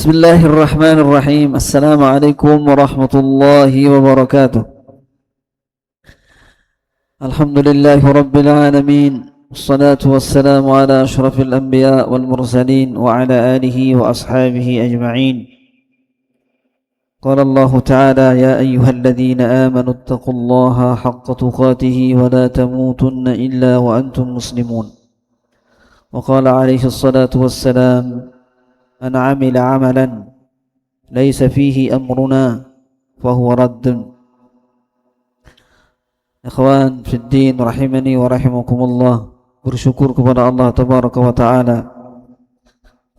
Bismillahirrahmanirrahim. Assalamualaikum warahmatullahi wabarakatuh. Alhamdulillahi rabbil alamin. Wassalatu wassalamu ala ashrafil anbiya wal mursalin wa ala alihi wa ashabihi ajma'in. Qala Allah ta'ala ya ayyuhalladzina amanu ittaqullaha haqqa tuqatih wa la tamutunna illa wa antum muslimun. Wa qala alaihi salatu wassalam man 'amila 'amalan laisa fihi amruna fahuwa raddun. Ikhwan fiddin rahimani wa rahimakumullah, bersyukur kepada Allah tabaraka wa ta'ala.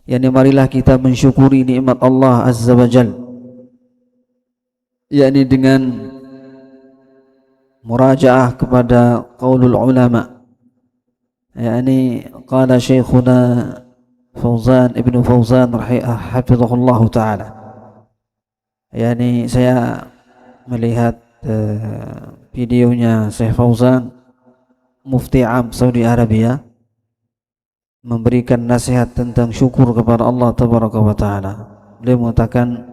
Yani marilah kita mensyukuri nikmat Allah azza wa jal, yakni dengan murajaah kepada qaulul ulama. Yani qala syekhuna Fauzan Ibnu Fauzan hafizahullah ta'ala. Yani saya melihat videonya Syekh Fauzan, Mufti Am Saudi Arabia, memberikan nasihat tentang syukur kepada Allah tabaraka wa ta'ala. Beliau mengatakan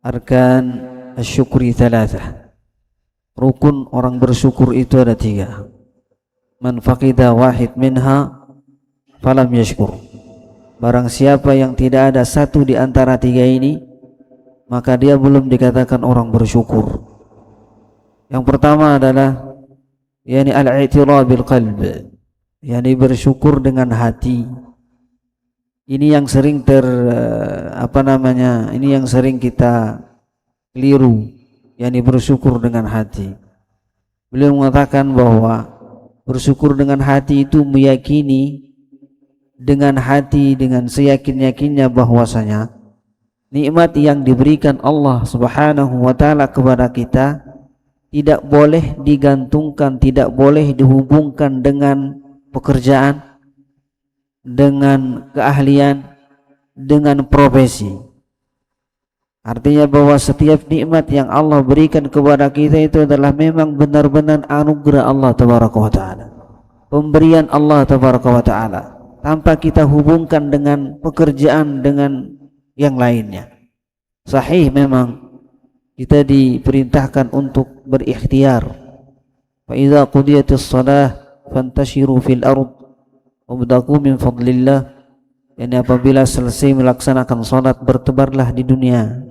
arkan asyukri thalathah, rukun orang bersyukur itu ada 3. Man faqida wahid minha falam yashkur. Barang siapa yang tidak ada satu di antara 3 ini, maka dia belum dikatakan orang bersyukur. Yang pertama adalah yani al-i'tiraf bil qalb, yani bersyukur dengan hati. Ini yang sering ini yang sering kita keliru, yani bersyukur dengan hati. Beliau mengatakan bahwa bersyukur dengan hati itu meyakini dengan hati, dengan seyakin-yakinnya bahwasanya nikmat yang diberikan Allah subhanahu wa ta'ala kepada kita tidak boleh digantungkan, tidak boleh dihubungkan dengan pekerjaan, dengan keahlian, dengan profesi. Artinya bahwa setiap nikmat yang Allah berikan kepada kita itu adalah memang benar-benar anugerah Allah tabaraka wa ta'ala, pemberian Allah tabaraka wa ta'ala, tanpa kita hubungkan dengan pekerjaan, dengan yang lainnya. Sahih memang kita diperintahkan untuk berikhtiar. Fa idza qudiyatis shalah fantashiru fil ard wabtaghu min fadlillah. Yani apabila selesai melaksanakan salat, bertebarlah di dunia,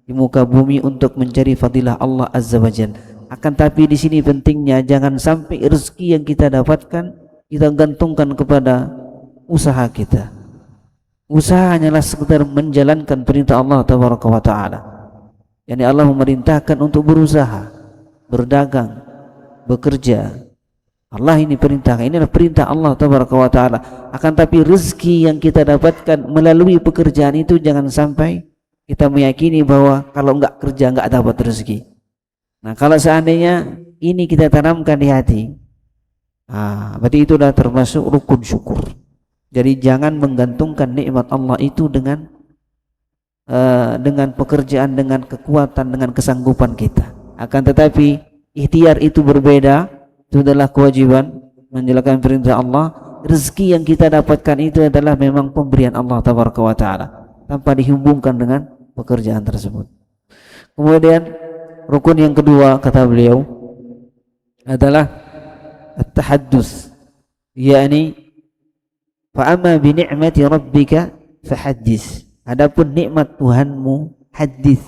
di muka bumi untuk mencari fadilah Allah azza wajalla. Akan tapi di sini pentingnya jangan sampai rezeki yang kita dapatkan kita gantungkan kepada usaha kita. Usaha hanyalah sekedar menjalankan perintah Allah tabaraka wa ta'ala. Yani Allah memerintahkan untuk berusaha, berdagang, bekerja. Allah ini perintahkan, ini adalah perintah Allah tabaraka wa ta'ala. Akan tapi rezeki yang kita dapatkan melalui pekerjaan itu jangan sampai kita meyakini bahwa kalau enggak kerja enggak dapat rezeki. Nah, kalau seandainya ini kita tanamkan di hati, berarti itu sudah termasuk rukun syukur. Jadi jangan menggantungkan nikmat Allah itu dengan pekerjaan, dengan kekuatan, dengan kesanggupan kita. Akan tetapi ikhtiar itu berbeda. Itu adalah kewajiban menjalankan perintah Allah. Rezeki yang kita dapatkan itu adalah memang pemberian Allah tabaraka wa ta'ala, tanpa dihubungkan dengan pekerjaan tersebut. Kemudian rukun yang kedua kata beliau adalah at-tahaddus, yakni fa amma bi ni'mati rabbika fahaddits. Adapun nikmat Tuhanmu, hadis.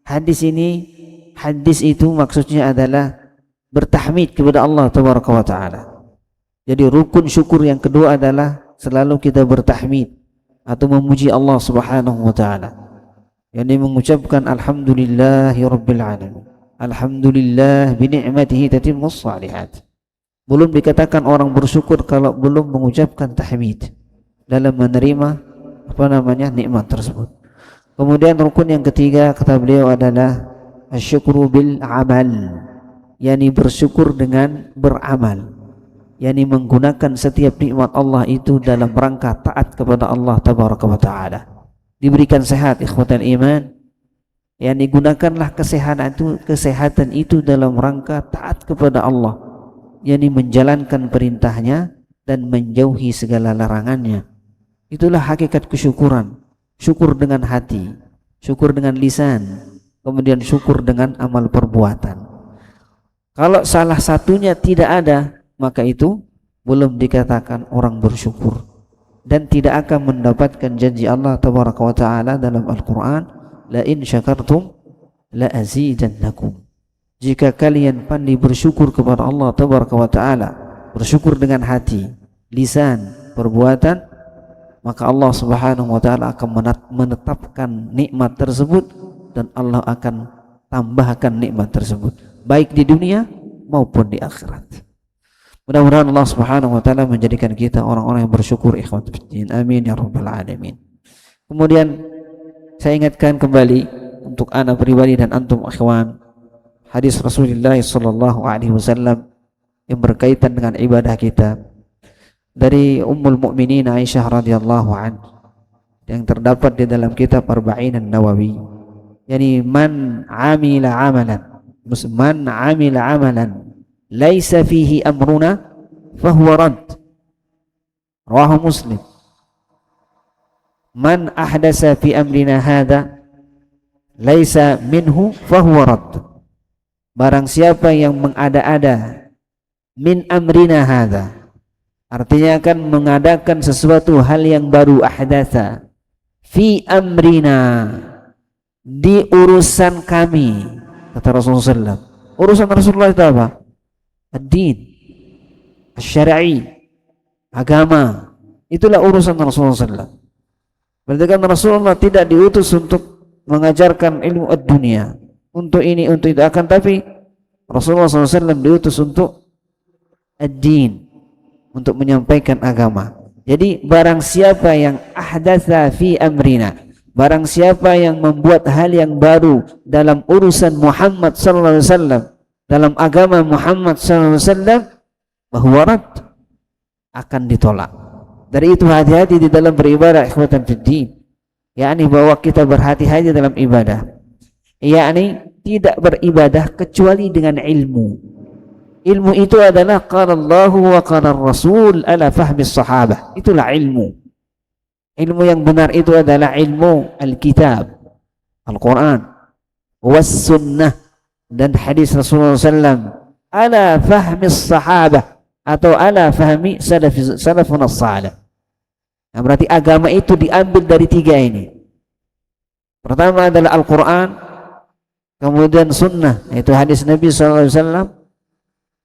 Hadis itu maksudnya adalah bertahmid kepada Allah tabaraka wa ta'ala. Jadi rukun syukur yang kedua adalah selalu kita bertahmid atau memuji Allah subhanahu wa ta'ala, yakni mengucapkan alhamdulillahi rabbil alamin, alhamdulillah bi ni'matihi tatimmus shalihat. Belum dikatakan orang bersyukur kalau belum mengucapkan tahmid dalam menerima nikmat tersebut. Kemudian rukun yang ketiga kata beliau adalah asyukru bil amal, yakni bersyukur dengan beramal, yakni menggunakan setiap nikmat Allah itu dalam rangka taat kepada Allah tabaraka wa ta'ala. Diberikan sehat ikhwatal iman, yakni gunakanlah kesehatan itu dalam rangka taat kepada Allah, yakni menjalankan perintahnya dan menjauhi segala larangannya. Itulah hakikat kesyukuran. syukur dengan hati, syukur dengan lisan, kemudian syukur dengan amal perbuatan. Kalau salah satunya tidak ada, maka itu belum dikatakan orang bersyukur dan tidak akan mendapatkan janji Allah tabaraka wa taala dalam Al-Qur'an, la in syakartum la azidannakum. Jika kalian pandai bersyukur kepada Allah tabaraka wa taala, bersyukur dengan hati, lisan, perbuatan, maka Allah Subhanahu wa taala akan menetapkan nikmat tersebut dan Allah akan tambahkan nikmat tersebut baik di dunia maupun di akhirat. Mudah-mudahan Allah Subhanahu wa taala menjadikan kita orang-orang yang bersyukur, ikhwan fillah. Amin ya rabbal alamin. Kemudian saya ingatkan kembali untuk ana pribadi dan antum ikhwan, hadis Rasulullah sallallahu alaihi wasallam yang berkaitan dengan ibadah kita dari Ummul Mukminin Aisyah radhiyallahu anha yang terdapat di dalam kitab Arba'in An-Nawawi. Yani man amila amalan laisa fihi amruna fahuwa rad. Rawahu Muslim. Man ahdasa fi amrina hadha laisa minhu fahuwa rad. Barang siapa yang mengada-ada min amrina hadha, artinya akan mengadakan sesuatu hal yang baru, ahdatsa fi amrina, di urusan kami, kata Rasulullah SAW. Urusan Rasulullah itu apa? Ad-din, syar'i, agama. Itulah urusan Rasulullah SAW. Berarti kan Rasulullah tidak diutus untuk mengajarkan ilmu ad-dunia, untuk ini, untuk itu. Akan tapi Rasulullah SAW diutus untuk ad-din, untuk menyampaikan agama. Jadi barang siapa yang ahdatsa fi amrina, barang siapa yang membuat hal yang baru dalam urusan Muhammad sallallahu alaihi wasallam, dalam agama Muhammad sallallahu alaihi wasallam, bahwa rad, akan ditolak. Dari itu hati-hati di dalam beribadah, ikhwatan fiddin. Yakni bahwa kita berhati-hati dalam ibadah. Yakni tidak beribadah kecuali dengan ilmu. Ilmu itu adalah qala Allahu wa qala Rasul ala fahmi sahabah. Itulah ilmu. Ilmu yang benar itu adalah ilmu Alkitab, Al-Quran, was sunnah, dan hadis Rasulullah SAW ala fahmi sahabah, atau ala fahmi salafun as-salih. Nah, berarti agama itu diambil dari tiga ini. Pertama adalah Al-Quran, kemudian sunnah, yaitu hadis Nabi SAW,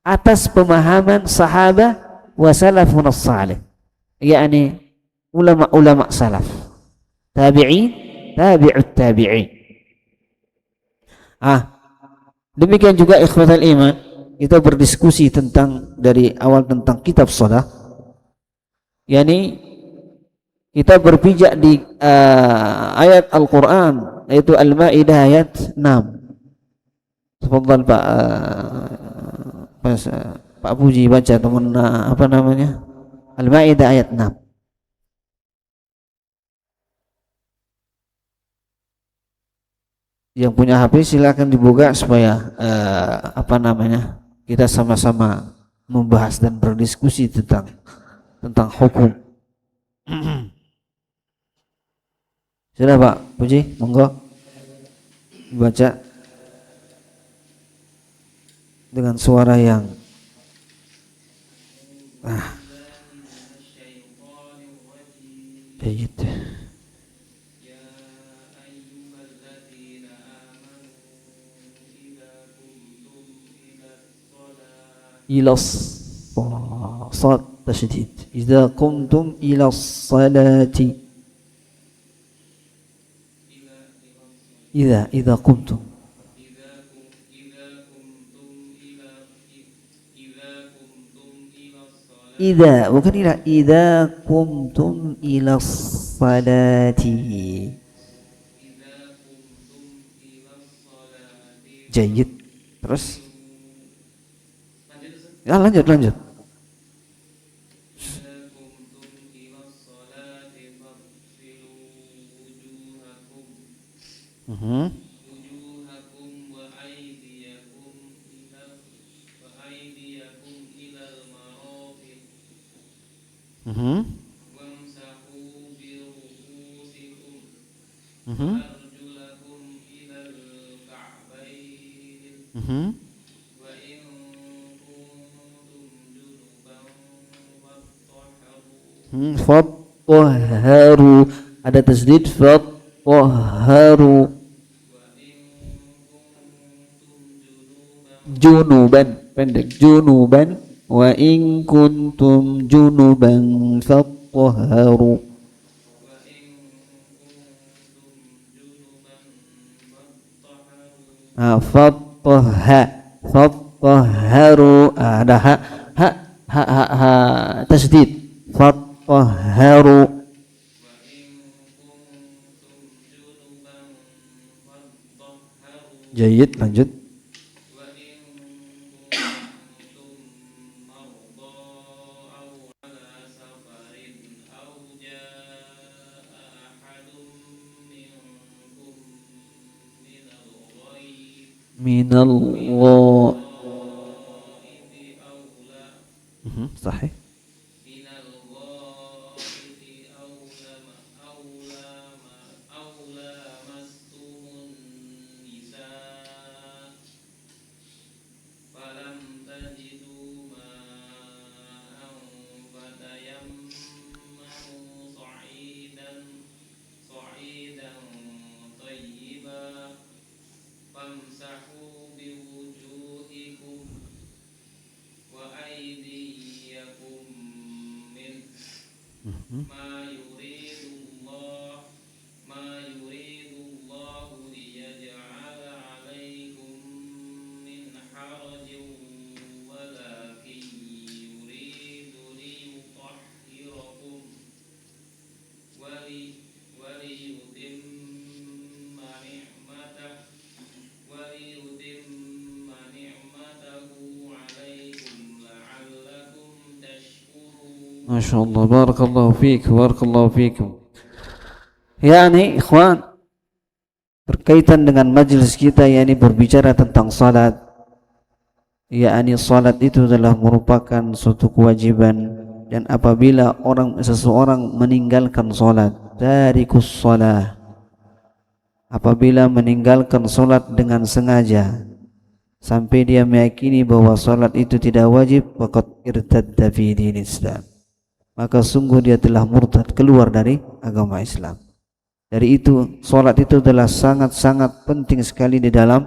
atas pemahaman sahabat wa salafun as-salih, yakni ulama-ulama salaf, tabi'in, tabi'ut tabi'in. Demikian juga ikhwatal iman, kita berdiskusi tentang dari awal tentang kitab shalah, yakni kita berpijak di ayat Al-Quran, yaitu Al-Maidah ayat 6. Tafadhal Pak Puji baca teman apa namanya, Al-Maidah ayat 6. Yang punya HP silakan dibuka supaya kita sama-sama membahas dan berdiskusi tentang hukum. Sudah Pak Puji, monggo baca dengan suara yang baik. إلى صاد تشديد إذا قمتم إلى الصلاة إذا قمتم إذا bukan إلى إذا قمتم إلى الصلاة جيد. Terus lanjut. Mhm. Mhm. Fattahharu, ada tasdid fattahharu, junuban pendek, junuban, wa in kuntum junuban fattahharu. Fattahha, fattahharu, ada ha tasdid fattahharu. Jayid, lanjut. Minallah. Sahih. Masya Allah, barakallahu fiik, barakallahu fiikum. Yani ikhwan, berkaitan dengan majelis kita yakni berbicara tentang salat, yakni salat itu adalah merupakan suatu kewajiban, dan apabila seseorang meninggalkan salat, tarikus salah, apabila meninggalkan salat dengan sengaja sampai dia meyakini bahwa salat itu tidak wajib, faqad irtadda fi dinil Islam, maka sungguh dia telah murtad, keluar dari agama Islam. Dari itu, sholat itu adalah sangat-sangat penting sekali di dalam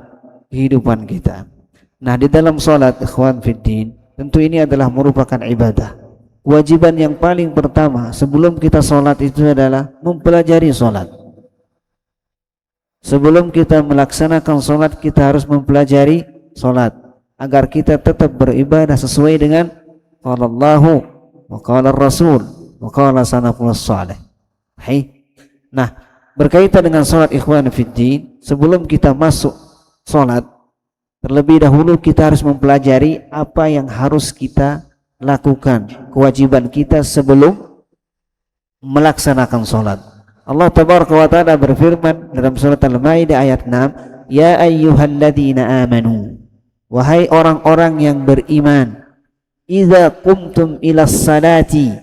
kehidupan kita. Nah, di dalam sholat, ikhwan fiddin, tentu ini adalah merupakan ibadah. Kewajiban yang paling pertama sebelum kita sholat itu adalah mempelajari sholat. Sebelum kita melaksanakan sholat, kita harus mempelajari sholat agar kita tetap beribadah sesuai dengan qala Allahu wa qala Rasul wa qala salafus salih. Nah, berkaitan dengan salat ikhwan fiddin, sebelum kita masuk salat, terlebih dahulu kita harus mempelajari apa yang harus kita lakukan, kewajiban kita sebelum melaksanakan salat. Allah tabaraka wa taala berfirman dalam surat Al-Maidah ayat 6, ya ayyuhalladzina amanu, wahai orang-orang yang beriman, idza qumtum ilas salati,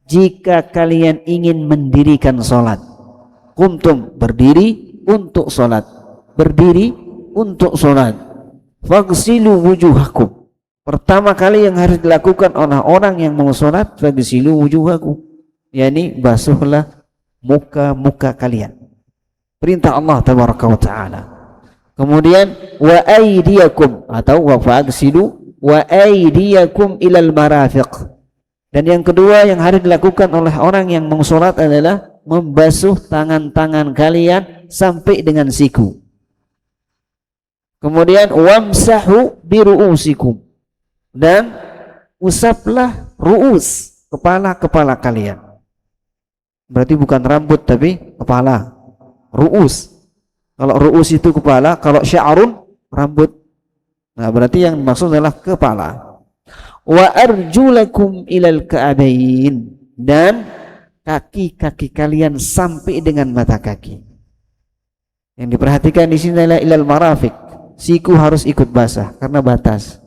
jika kalian ingin mendirikan salat. Qumtum, berdiri untuk salat, berdiri untuk salat. Faghsilu wujuhakum, pertama kali yang harus dilakukan oleh orang yang mau salat, faghsilu wujuhakum, yakni basuhlah muka-muka kalian. Perintah Allah tabaraka wa taala. Kemudian wa aydiyakum, atau wa faghsilu wa aydiyakum ilal marafiq. Dan yang kedua yang harus dilakukan oleh orang yang mau salat adalah membasuh tangan-tangan kalian sampai dengan siku. Kemudian wamsahu biru'usikum, dan usaplah ru'us, kepala-kepala kalian. Berarti bukan rambut tapi kepala, ru'us. Kalau ru'us itu kepala, kalau sya'run rambut. Nah, berarti yang maksud adalah kepala. Wa arjulakum ilal ka'abain, dan kaki-kaki kalian sampai dengan mata kaki. Yang diperhatikan di sini adalah ilal marafiq, siku harus ikut basah karena batas.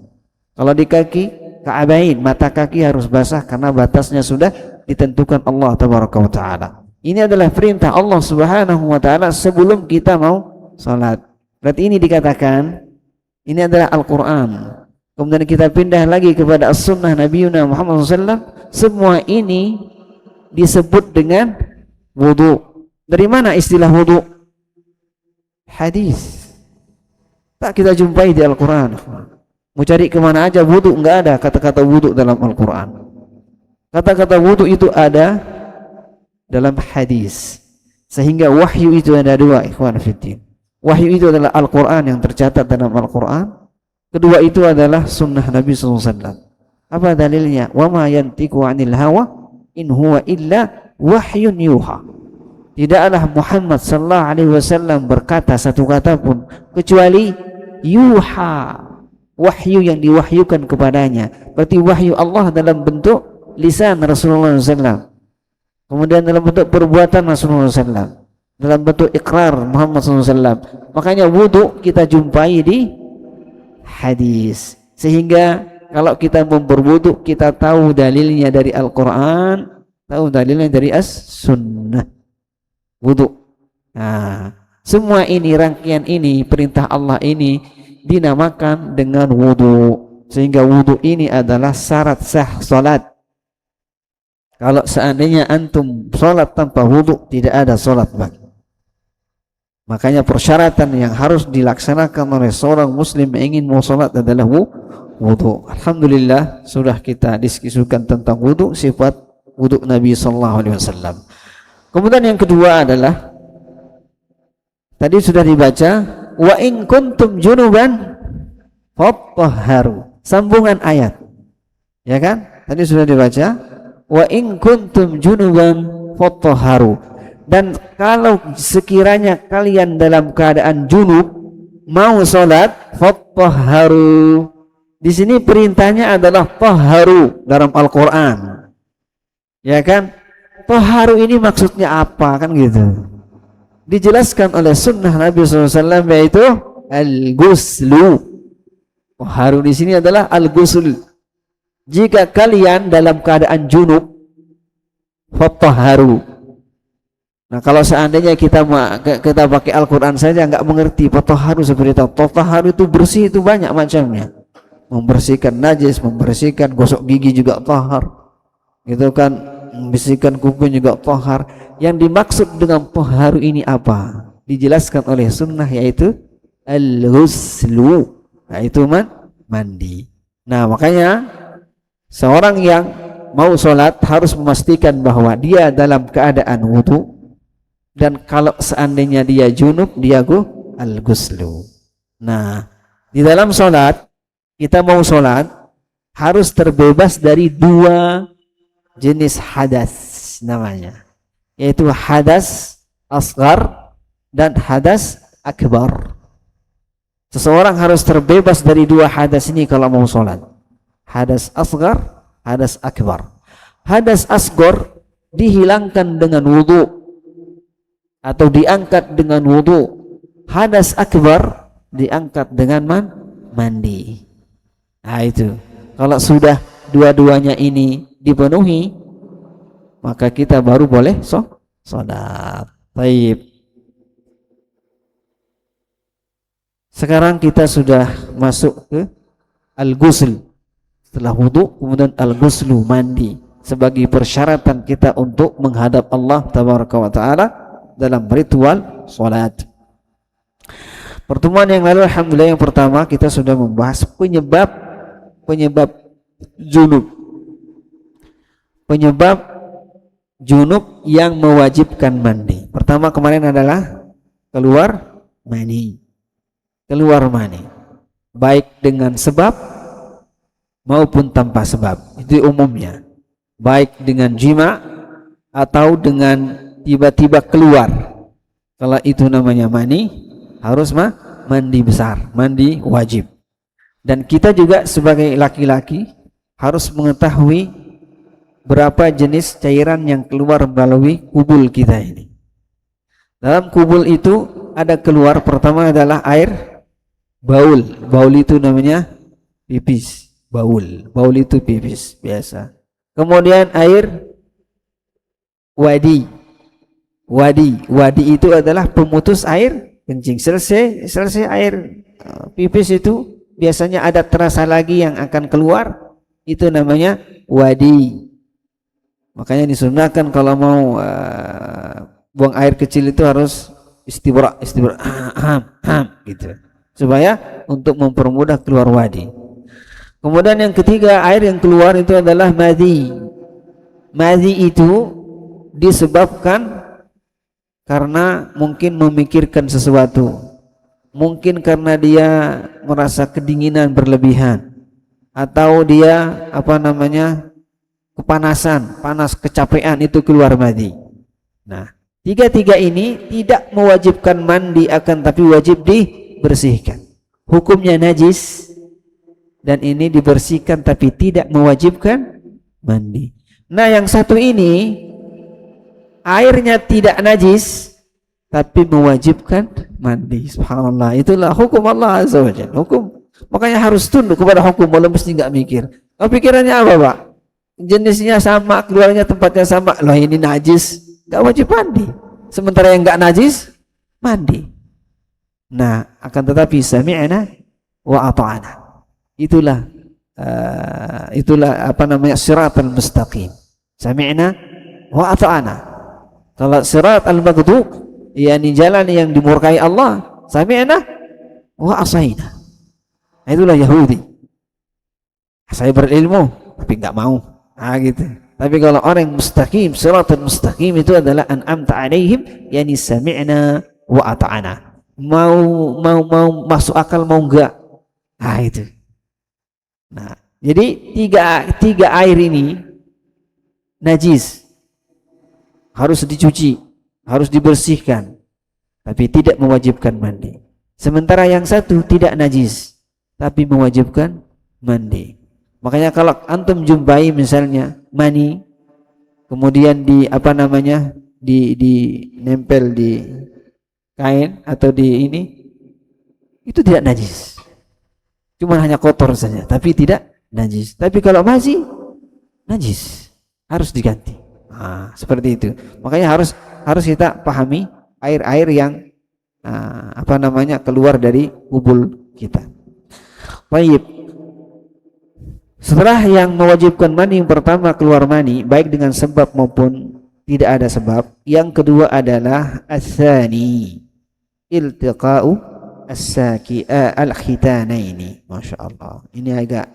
Kalau di kaki, ka'abain, mata kaki harus basah karena batasnya sudah ditentukan Allah tabaraka wa taala. Ini adalah perintah Allah Subhanahu wa taala sebelum kita mau salat. Berarti ini dikatakan ini adalah Al-Qur'an. Kemudian kita pindah lagi kepada as-sunnah Nabi Muhammad SAW. Semua ini disebut dengan wudu. Dari mana istilah wudu? Hadis. Tak kita jumpai di Al-Quran. Mau cari kemana aja wudu, enggak ada kata-kata wudu dalam Al-Quran. Kata-kata wudu itu ada dalam hadis. Sehingga wahyu itu ada dua, ikhwan fillah. Wahyu itu adalah Al-Quran yang tercatat dalam Al-Quran. Kedua itu adalah sunnah Nabi SAW. Apa dalilnya? Wa ma yantiqu 'anil hawa in huwa illa wahyun yuha. Tidaklah Muhammad sallallahu alaihi wasallam berkata satu kata pun kecuali yuha, wahyu yang diwahyukan kepadanya. Berarti wahyu Allah dalam bentuk lisan Rasulullah SAW, kemudian dalam bentuk perbuatan Rasulullah SAW, dalam bentuk ikrar Muhammad SAW. Makanya wudu kita jumpai di hadis. Sehingga kalau kita mau berwudu, kita tahu dalilnya dari Al-Quran, tahu dalilnya dari As-Sunnah. Wudu. Nah, semua ini, rangkaian ini, perintah Allah ini dinamakan dengan wudu. Sehingga wudu ini adalah syarat sah salat. Kalau seandainya antum salat tanpa wudu, tidak ada salat bagi. Makanya persyaratan yang harus dilaksanakan oleh seorang muslim yang ingin mau salat adalah wudu. Alhamdulillah sudah kita diskusikan tentang wudu, sifat wudu Nabi sallallahu alaihi wasallam. Kemudian yang kedua adalah tadi sudah dibaca wa in kuntum junuban fatahharu. Sambungan ayat. Ya kan? Tadi sudah dibaca wa in kuntum junuban fatahharu. Dan kalau sekiranya kalian dalam keadaan junub mau salat fatahharu. Di sini perintahnya adalah tahharu dalam Al-Qur'an. Ya kan? Tahharu ini maksudnya apa kan gitu? Dijelaskan oleh sunnah Nabi SAW yaitu al-ghuslu. Tahharu di sini adalah al-ghusl. Jika kalian dalam keadaan junub, fatahharu. Nah, kalau seandainya kita pakai Al-Quran saja nggak mengerti fatahharu seperti itu. Tatahharu itu bersih, itu banyak macamnya. Membersihkan najis, membersihkan gosok gigi juga tahar. Gitu kan? Membersihkan kuping juga tahar. Yang dimaksud dengan tahharu ini apa? Dijelaskan oleh sunnah yaitu al-ghuslu, yaitu mandi. Nah, makanya seorang yang mau sholat harus memastikan bahwa dia dalam keadaan wudu, dan kalau seandainya dia junub, dia al-ghuslu. Nah, di dalam sholat, kita mau sholat harus terbebas dari dua jenis hadas namanya, yaitu hadas asghar dan hadas akbar. Seseorang harus terbebas dari dua hadas ini kalau mau sholat. Hadas asghar, hadas akbar. Hadas asghar dihilangkan dengan wudu atau diangkat dengan wudu. Hadas akbar diangkat dengan mandi. Nah itu, kalau sudah dua-duanya ini dipenuhi, maka kita baru boleh sholat. Baik. Sekarang kita sudah masuk ke al-ghusl. Setelah wudu, kemudian al-ghuslu, mandi, sebagai persyaratan kita untuk menghadap Allah tabaraka wa taala dalam ritual sholat. Pertemuan yang lalu alhamdulillah yang pertama kita sudah membahas penyebab junub. Penyebab junub yang mewajibkan mandi. Pertama kemarin adalah keluar mani. Baik dengan sebab maupun tanpa sebab. Itu umumnya. Baik dengan jima atau dengan tiba-tiba keluar. Kalau itu namanya mani, harus mandi besar, mandi wajib. Dan kita juga sebagai laki-laki harus mengetahui berapa jenis cairan yang keluar melalui kubul kita ini. Dalam kubul itu ada keluar, pertama adalah air baul. Baul itu namanya pipis. Baul itu pipis biasa. Kemudian air wadi. Wadi itu adalah pemutus air kencing. Selesai air pipis itu biasanya ada terasa lagi yang akan keluar, itu namanya wadi. Makanya disunahkan kalau mau buang air kecil itu harus istibra gitu, supaya untuk mempermudah keluar wadi. Kemudian yang ketiga, air yang keluar itu adalah madhi. Madhi itu disebabkan karena mungkin memikirkan sesuatu, mungkin karena dia merasa kedinginan berlebihan, atau dia kepanasan, panas, kecapean, itu keluar madhi. Nah, tiga-tiga ini tidak mewajibkan mandi, akan tapi wajib dibersihkan. Hukumnya najis, dan ini dibersihkan tapi tidak mewajibkan mandi. Nah, yang satu ini airnya tidak najis tapi mewajibkan mandi. Subhanallah, itulah hukum Allah Azza wa Jalla. Hukum, makanya harus tunduk kepada hukum, walaupun mesti nggak mikir. Oh, pikirannya apa, Pak? Jenisnya sama, keluarnya tempatnya sama. Loh, ini najis, nggak wajib mandi. Sementara yang nggak najis mandi. Nah, akan tetapi sami'na wa ata'na. Itulah siratal mustaqim. Sami'na wa ata'na. Kalau sirat al-maghdub, yakni jalan yang dimurkai Allah, sami'na wa asaina. Itulah Yahudi. Saya berilmu tapi enggak mau. Gitu. Tapi kalau orang yang mustaqim, siratal mustaqim, itu adalah an'amta alaihim, yakni sami'na wa ata'na. Mau masuk akal, mau enggak. Itu. Nah, jadi tiga air ini najis, harus dicuci, harus dibersihkan, tapi tidak mewajibkan mandi. Sementara yang satu tidak najis, tapi mewajibkan mandi. Makanya kalau antum jumpai misalnya mani, kemudian di nempel di kain atau di ini, itu tidak najis. Cuma hanya kotor saja, tapi tidak najis. Tapi kalau masih najis, harus diganti. Seperti itu. Makanya harus kita pahami air-air yang keluar dari ubul kita. Baik. Setelah yang mewajibkan mani, yang pertama keluar mani baik dengan sebab maupun tidak ada sebab. Yang kedua adalah as-tsani, iltiqa'u al-khitanaini. Masya Allah, ini agak,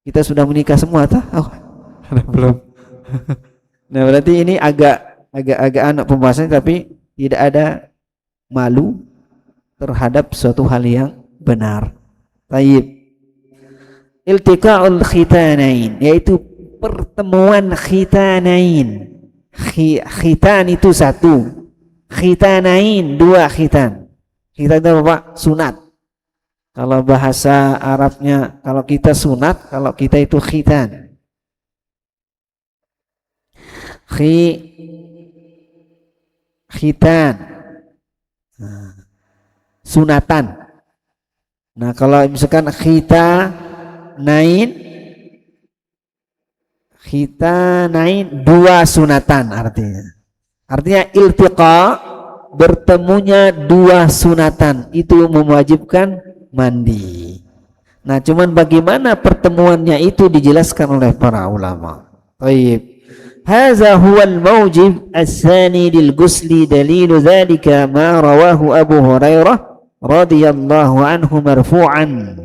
kita sudah menikah semua tah? Oh, belum. Nah, berarti ini agak anak pembahasan, tapi tidak ada malu terhadap suatu hal yang benar. Taib. Iltiqa'ul khitanain, yaitu pertemuan khitanain. Khitan itu satu, khitanain dua khitan. Kita itu Pak, sunat. Kalau bahasa Arabnya, kalau kita sunat, kalau kita itu khitan. Khitan. Sunatan. Nah, kalau misalkan khitanain dua sunatan artinya. Artinya iltiqa, bertemunya dua sunatan, itu mewajibkan mandi. Nah, cuman bagaimana pertemuannya itu dijelaskan oleh para ulama. Baik. Hadza huwal mawjib as-tsani lil ghusli, dalilu dzalika ma rawahu Abu Hurairah radhiyallahu anhu marfu'an.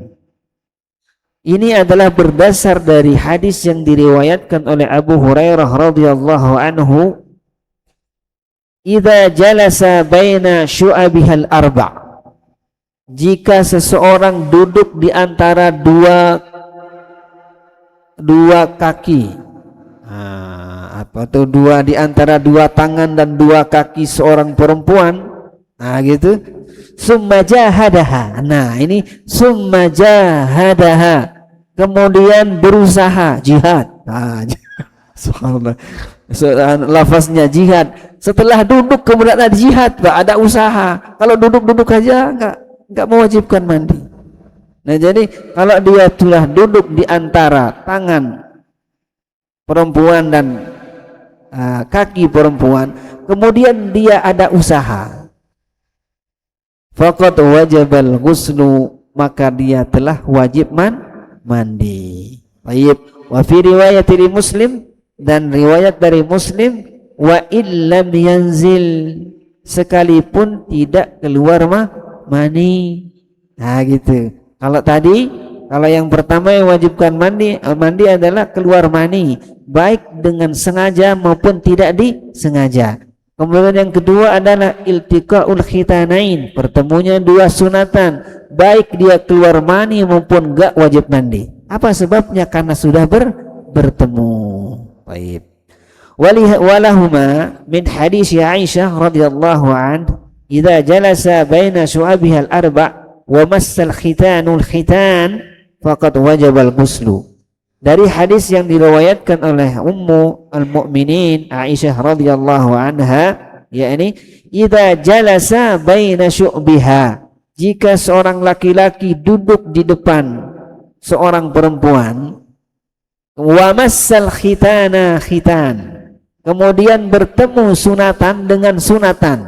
Ini adalah berdasar dari hadis yang diriwayatkan oleh Abu Hurairah radhiyallahu anhu. Idza jalasa baina syu'abihal arba', jika seseorang duduk di antara dua kaki, atau di antara dua tangan dan dua kaki seorang perempuan, gitu. Summa jahadaha. Nah, ini summa jahadaha, kemudian berusaha jihad. Subhanallah. Lafaznya jihad. Setelah duduk kemudian ada jihad, Pak, ada usaha. Kalau duduk aja enggak mewajibkan mandi. Nah, jadi kalau dia telah duduk di antara tangan perempuan dan kaki perempuan, kemudian dia ada usaha, faqad wajabal ghuslu, maka dia telah wajib mandi. Baik, wa fi riwayat dari Muslim, dan riwayat dari Muslim, wa illam yanzil, sekalipun tidak keluar mani. Nah gitu. Kalau tadi, kalau yang pertama yang wajibkan mandi adalah keluar mani, baik dengan sengaja maupun tidak disengaja. Kemudian yang kedua adalah iltiqaul khitanain, pertemunya dua sunatan, baik dia keluar mani maupun enggak wajib mandi. Apa sebabnya? Karena sudah bertemu. Baik. Walahuma min hadis Aisyah radhiyallahu anha, idza jalasa baina syu'abiha al-arba' wa massal khitanul khitan faqad wajabal ghuslu. Dari hadis yang diriwayatkan oleh Ummu al-Mu'minin Aisyah radhiyallahu anha, yakni idza jalasa baina syu'biha, jika seorang laki-laki duduk di depan seorang perempuan, wa massal khitana khitan, kemudian bertemu sunatan dengan sunatan,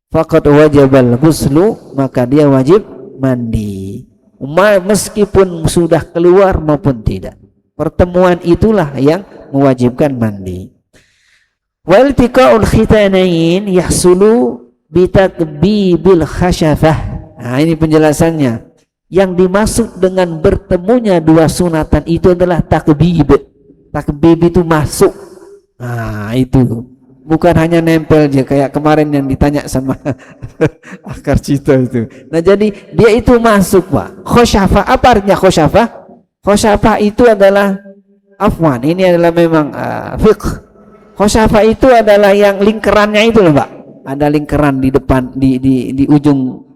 faqad wajabal ghuslu, maka dia wajib mandi, meskipun sudah keluar maupun tidak. Pertemuan itulah yang mewajibkan mandi. Wal tiqaul khitanain yahsulu bitatbibil khasyafah. Nah, ini penjelasannya. Yang dimaksud dengan bertemunya dua sunatan itu adalah takbib. Takbib itu masuk. Nah, itu bukan hanya nempel aja kayak kemarin yang ditanya sama akar cita itu. Nah, jadi dia itu masuk, Pak. Khosyafah, apa artinya khosyafah? Khosyafah itu adalah, afwan, ini adalah memang fiqh. Khosyafah itu adalah yang lingkarannya itu loh, Pak. Ada lingkaran di depan, di ujung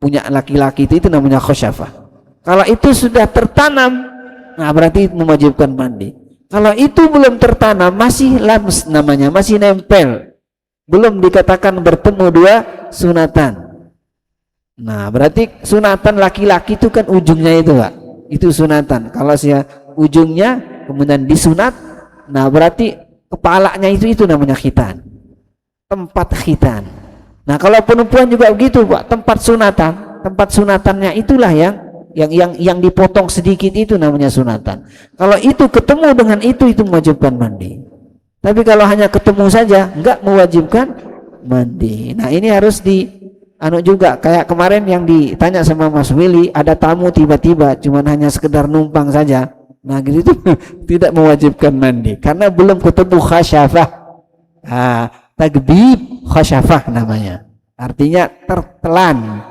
punya laki-laki itu namanya khosyafah. Kalau itu sudah tertanam, nah berarti mewajibkan mandi. Kalau itu belum tertanam, masih lams namanya, masih nempel, belum dikatakan bertemu dua sunatan. Nah berarti sunatan laki-laki itu kan ujungnya itu, Pak, itu sunatan. Kalau saya ujungnya kemudian disunat, nah berarti kepalanya itu namanya khitan, tempat khitan. Nah kalau perempuan juga begitu, Pak, tempat sunatannya itulah yang dipotong sedikit, itu namanya sunatan. Kalau itu ketemu dengan itu mewajibkan mandi. Tapi kalau hanya ketemu saja enggak mewajibkan mandi. Nah ini harus juga kayak kemarin yang ditanya sama Mas Willy, ada tamu tiba-tiba cuman hanya sekedar numpang saja. Nah gitu tidak mewajibkan mandi karena belum ketemu khasyafah. Takbib khasyafah namanya, artinya tertelan,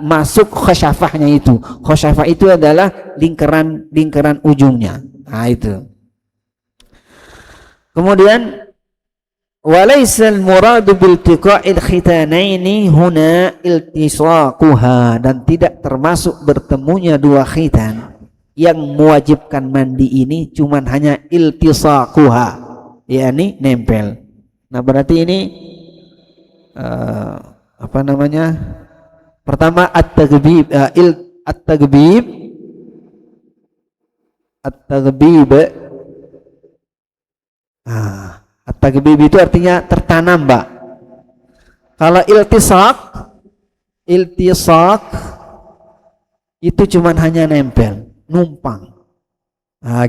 masuk khasyafahnya itu. Khasyafah itu adalah lingkaran ujungnya. Nah itu. Kemudian walaisal muradu bil tiqa'il khitanaini huna iltisaquha, dan tidak termasuk bertemunya dua khitan. Yang mewajibkan mandi ini cuman hanya iltisaquha, yakni nempel. Nah berarti ini apa namanya? Pertama at-taghbib, at-taghbib at-taghbib itu artinya tertanam, Mbak. Kalau iltisaq itu cuman hanya nempel, numpang.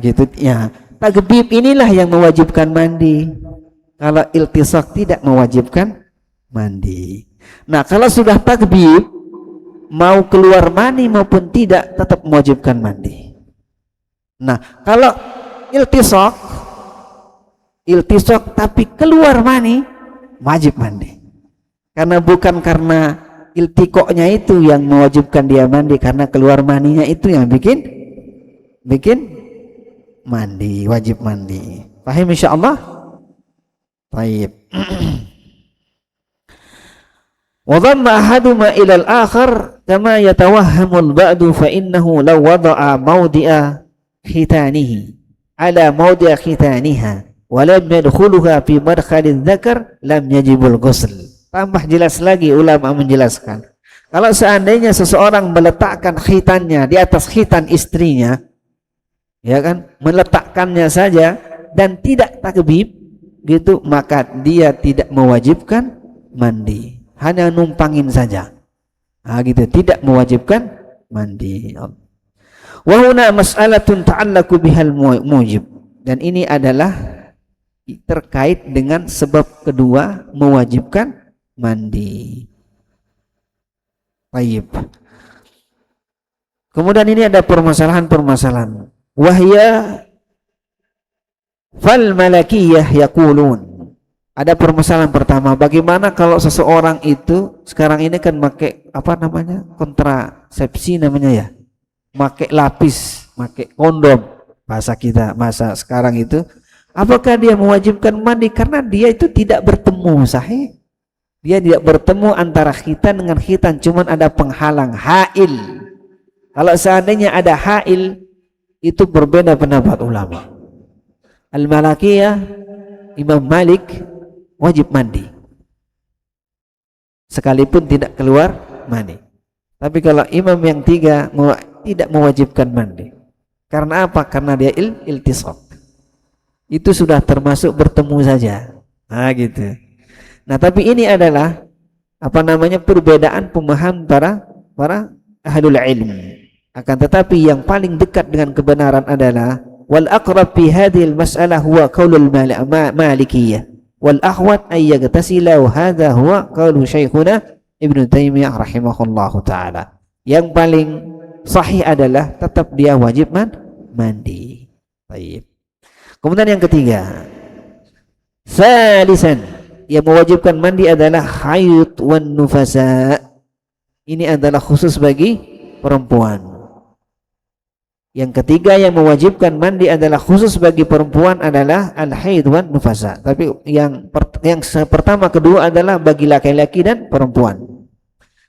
Gitu ya. Taghbib inilah yang mewajibkan mandi. Kalau iltisaq tidak mewajibkan mandi. Nah, kalau sudah taghbib, mau keluar mani maupun tidak tetap mewajibkan mandi. Nah, kalau iltisaq tapi keluar mani, wajib mandi. Karena bukan karena iltiqoknya itu yang mewajibkan dia mandi, karena keluar maninya itu yang bikin mandi, wajib mandi. Paham insyaallah? Baik. Wa dhamma ahaduma ila al-akhar kama yatawahhamul ba'du fa innahu law wada'a mawdi'a khitanihi ala mawdi'a khitaniha wa lam yadkhuluha fi madkhalidz dzakar lam yajibul ghusl. Tambah jelas lagi ulama menjelaskan, kalau seandainya seseorang meletakkan khitannya di atas khitan istrinya, ya kan, meletakkannya saja dan tidak takbib, gitu, maka dia tidak mewajibkan mandi, hanya numpangin saja. Nah, gitu, tidak mewajibkan mandi. Wa huna mas'alatun ta'allaqu bihal mujib, dan ini adalah terkait dengan sebab kedua mewajibkan mandi. Baik. Kemudian ini ada permasalahan-permasalahan. Wahya fal malakiyah yaqulun. Ada permasalahan pertama, bagaimana kalau seseorang itu sekarang ini kan pakai apa namanya, kontrasepsi namanya ya, pakai lapis, pakai kondom bahasa kita, masa sekarang itu, apakah dia mewajibkan mandi karena dia itu tidak bertemu sahih? Dia tidak bertemu antara khitan dengan khitan, cuman ada penghalang hail. Kalau seandainya ada hail, itu berbeda pendapat ulama. Al-Malakiyah, Imam Malik wajib mandi sekalipun tidak keluar mani. Tapi kalau imam yang tiga tidak mewajibkan mandi. Karena apa? Karena dia iltisaq. Itu sudah termasuk bertemu saja. Nah gitu. Nah tapi ini adalah apa namanya, perbedaan pemahaman para ahlul ilmi. Akan tetapi yang paling dekat dengan kebenaran adalah wal aqrab fi hadhil mas'alah huwa qaulul malikiyah. Wal ahwat ay yaghtasila, wa hadha huwa qaulu Syekhuna Ibnu Taimiyah rahimahullahu taala. Yang paling sahih adalah tetap dia wajib mandi. Baik. Kemudian yang ketiga, salisan, yang mewajibkan mandi adalah haid wan nufasa. Ini adalah khusus bagi perempuan. Yang ketiga yang mewajibkan mandi adalah khusus bagi perempuan adalah al-haid wan nufasa. Tapi yang pertama kedua adalah bagi laki-laki dan perempuan.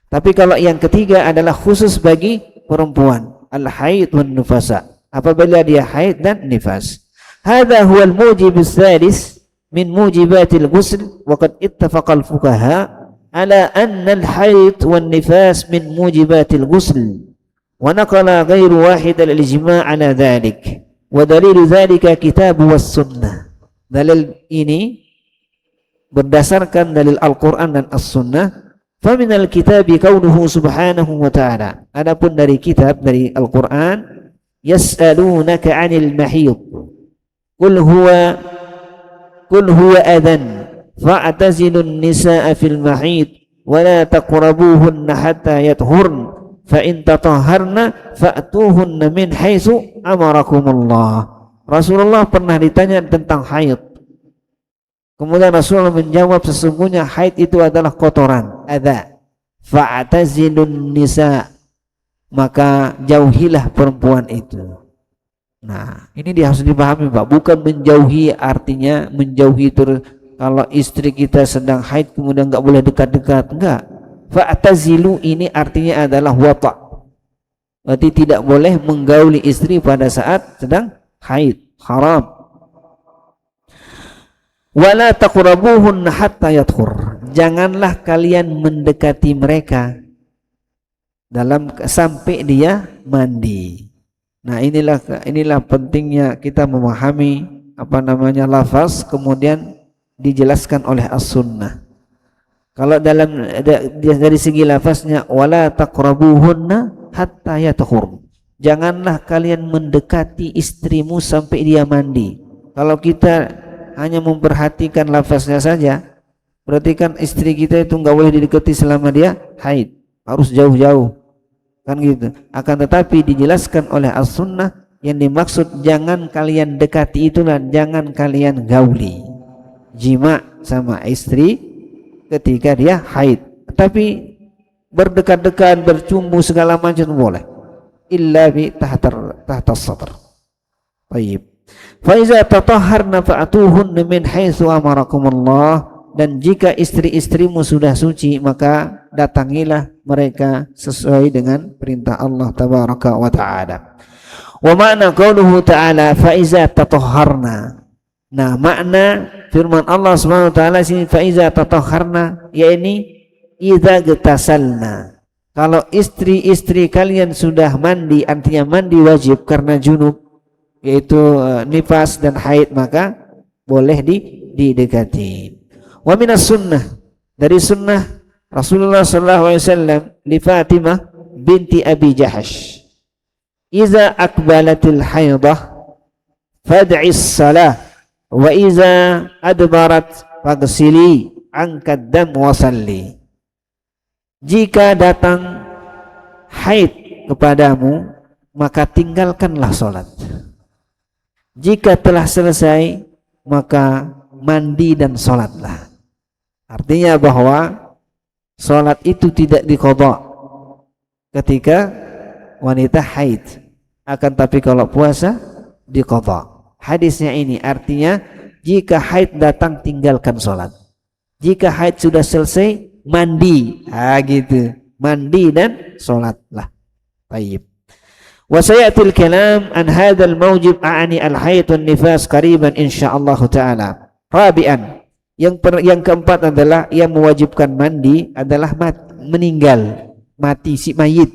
Tapi kalau yang ketiga adalah khusus bagi perempuan, al-haid wan nufasa, apabila dia haid dan nifas. Hadza huwa al-mujib as-salis min mujibatil ghusl, wa qad ittafaqa al-fuqaha ala anna al-haid wan nifas min mujibatil ghusl. ونقل غير واحد الإجماع على ذلك ودليل ذلك كتاب والسنة. Dalil ini berdasarkan dalil Al-Quran dan As-Sunnah. فمن الكتاب قوله سبحانه وتعالى, adapun dari kitab, dari Al-Quran, يسألونك عن المحيض قل هو أذن فاعتزلوا النساء في المحيض ولا تقربوهن حتى يطهرن فإن تطهرن فأتوهن من حيث أمركم الله. Rasulullah pernah ditanya tentang haid. Kemudian Rasulullah menjawab, sesungguhnya haid itu adalah kotoran, adza. Fa'tazilun nisa, maka jauhilah perempuan itu. Nah, ini dia harus dipahami, Pak. Bukan menjauhi artinya menjauhi terus. Kalau istri kita sedang haid kemudian enggak boleh dekat-dekat, enggak. Fa'tazilu ini artinya adalah wata'. Berarti tidak boleh menggauli istri pada saat sedang haid, haram. Wala taqrabuhunna hatta yadhur, janganlah kalian mendekati mereka sampai dia mandi. Nah, inilah pentingnya kita memahami apa namanya lafaz kemudian dijelaskan oleh As-Sunnah. Kalau dari segi lafaznya wala taqrabuhunna hatta yatahur, janganlah kalian mendekati istrimu sampai dia mandi. Kalau kita hanya memperhatikan lafaznya saja, berarti kan istri kita itu enggak boleh didekati selama dia haid, harus jauh-jauh kan gitu. Akan tetapi dijelaskan oleh As-Sunnah, yang dimaksud jangan kalian dekati itulah jangan kalian gauli, jima sama istri ketika dia haid. Tapi berdekat-dekat, bercumbu segala macam boleh, illa bi tahta sadr. Baik. Fa iza tatahharna fa'atuhunna min haitsu amarakumullah, dan jika istri-istrimu sudah suci maka datangilah mereka sesuai dengan perintah Allah tabaraka wa taala. Wa ma'na qauluhu ta'ala fa iza tatahharna, nah makna firman Allah Subhanahu wa taala sini fa iza tatahharna, yakni idza gtasalna, kalau istri-istri kalian sudah mandi, artinya mandi wajib karena junub, yaitu nifas dan haid, maka boleh didekati. Wa minas sunnah, dari sunnah Rasulullah sallallahu alaihi wasallam li Fatimah binti Abi Jahash, iza akbalatil haidah fad'is salah wa iza adbarat faghsili angkad dam wa salli. Jika datang haid kepadamu, maka tinggalkanlah salat. Jika telah selesai, maka mandi dan salatlah. Artinya bahwa salat itu tidak diqadha ketika wanita haid, akan tapi kalau puasa diqadha. Hadisnya ini artinya jika haid datang tinggalkan salat. Jika haid sudah selesai mandi, gitu. Mandi dan salatlah. Baik. Wa sayatil kalam an hadzal mawjib a'ani al-haid wan nifas qariban insyaallah taala. Rabi'an, yang keempat adalah yang mewajibkan mandi adalah meninggal, mati si mayit.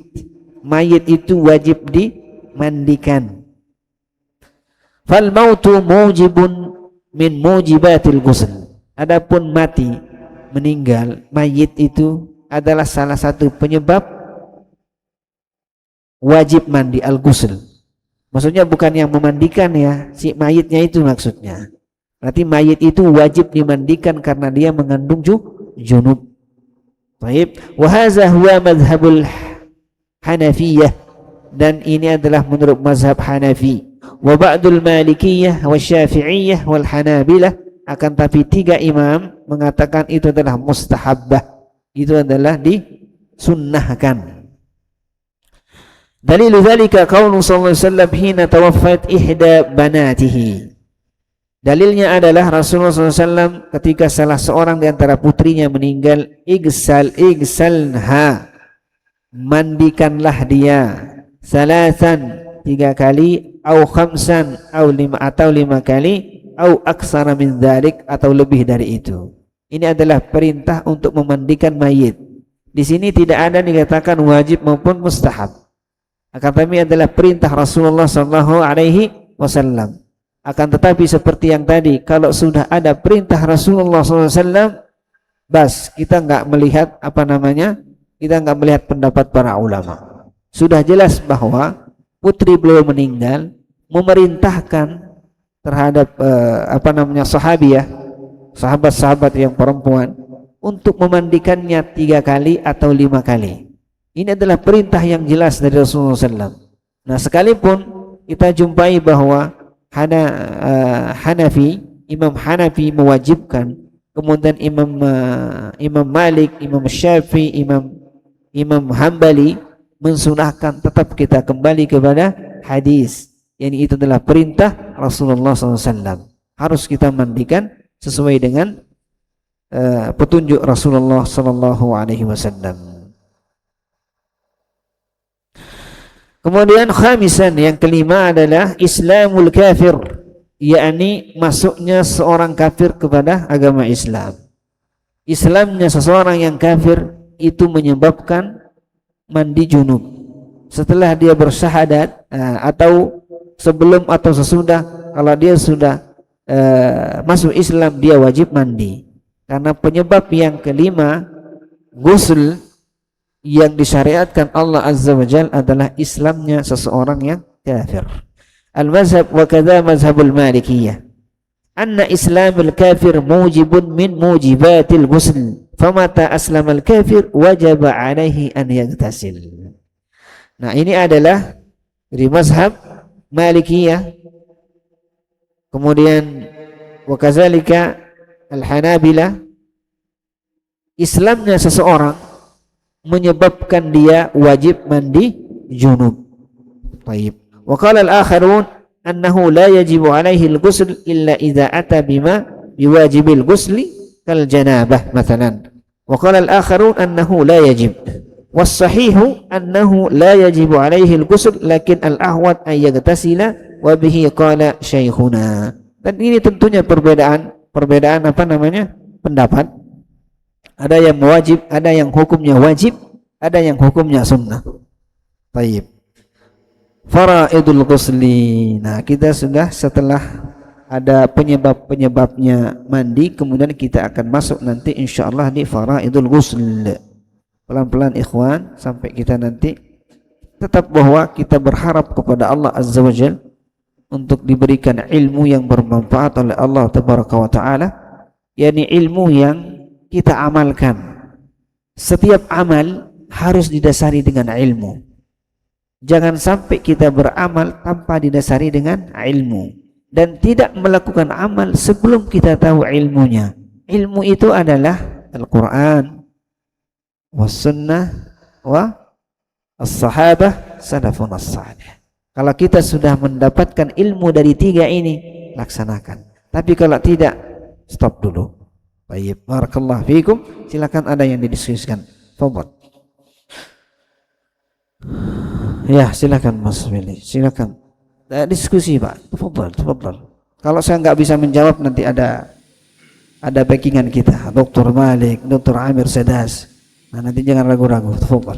Mayit itu wajib dimandikan. Fal mautu mujibun min mujibatil ghusl. Adapun mati, meninggal, mayit itu adalah salah satu penyebab wajib mandi, al-ghusl. Maksudnya bukan yang memandikan ya, si mayitnya itu maksudnya. Berarti mayit itu wajib dimandikan karena dia mengandung junub. Baik, wa hadza huwa madhhabul Hanafiyah, dan ini adalah menurut mazhab Hanafi. Wa ba'dul Malikiyah wa Syafi'iyah wal Hanabilah, akan tapi tiga imam mengatakan itu adalah mustahabbah, itu adalah disunnahkan. Dalilu dzalika qaulu sallallahu alaihi wasallam hina tawaffat ihda banatihi. Dalilnya adalah Rasulullah SAW ketika salah seorang di antara putrinya meninggal, igsalha, mandikanlah dia, salasan, 3 kali, au khamsan, atau 5 kali, au aksara min dzalik, atau lebih dari itu. Ini adalah perintah untuk memandikan mayit. Di sini tidak ada dikatakan wajib maupun mustahab. Akan tetapi adalah perintah Rasulullah SAW. Akan tetapi seperti yang tadi, kalau sudah ada perintah Rasulullah SAW, bas kita nggak melihat kita nggak melihat pendapat para ulama. Sudah jelas bahwa putri beliau meninggal, memerintahkan terhadap sahabiyah, sahabat-sahabat yang perempuan, untuk memandikannya 3 kali atau 5 kali. Ini adalah perintah yang jelas dari Rasulullah SAW. Nah, sekalipun kita jumpai bahwa Imam Hanafi mewajibkan, kemudian Imam Malik, Imam Syafi'i, Imam Hambali mensunahkan, tetap kita kembali kepada hadis. Yani itu adalah perintah Rasulullah SAW. Harus kita mandikan sesuai dengan petunjuk Rasulullah SAW. Kemudian khamisan, yang kelima adalah Islamul kafir, yakni masuknya seorang kafir kepada agama Islam. Islamnya seseorang yang kafir itu menyebabkan mandi junub. Setelah dia bersyahadat atau sebelum atau sesudah, kalau dia sudah masuk Islam, dia wajib mandi. Karena penyebab yang kelima, ghusl, yang disyariatkan Allah Azza wa Jalla adalah Islamnya seseorang yang kafir. Al-mazhab wa kadza mazhabul Malikiyah, anna Islamul kafir mujibun min mujibatil ghusl, famata aslamal kafir wajaba alaihi an yaghtasil. Nah, ini adalah dari mazhab Malikiyah. Kemudian wa kadzalika Al-Hanabilah, Islamnya seseorang menyebabkan dia wajib mandi junub. Baik. Wa qala al-akharun annahu la yajibu alaihi al-ghusl illa idza ata bima biwajibil ghusli kal janabah mathalan. Wa qala al-akharun annahu la yajib. Was sahihu annahu la yajibu alaihi al-ghusl lakin al-ahwat ay yaghtasila wa bihi qala syekhuna. Dan ini tentunya perbedaan pendapat. Ada yang wajib, ada yang hukumnya wajib, ada yang hukumnya sunnah. Baik. Faraidul ghusli. Nah, kita sudah setelah ada penyebab-penyebabnya mandi, kemudian kita akan masuk nanti insyaallah di faraidul ghusl. Pelan-pelan ikhwan sampai kita nanti tetap bahwa kita berharap kepada Allah Azza wa Jalla untuk diberikan ilmu yang bermanfaat oleh Allah Tabaraka wa Ta'ala, yakni ilmu yang kita amalkan. Setiap amal harus didasari dengan ilmu. Jangan sampai kita beramal tanpa didasari dengan ilmu, dan tidak melakukan amal sebelum kita tahu ilmunya. Ilmu itu adalah Al-Quran, was-sunnah, wa as-sahabah, salafun as-salih. Kalau kita sudah mendapatkan ilmu dari tiga ini, laksanakan. Tapi kalau tidak, stop dulu. Baik, barakallahu fiikum. Silakan ada yang didiskusikan. Fadhal. Ya, silakan Mas Willy. Silakan. Diskusi Pak. Tafadhal. Kalau saya nggak bisa menjawab, nanti ada backingan kita, Dr. Malik, Dr. Amir Sedas. Nah, nanti jangan ragu-ragu. Tafadhal.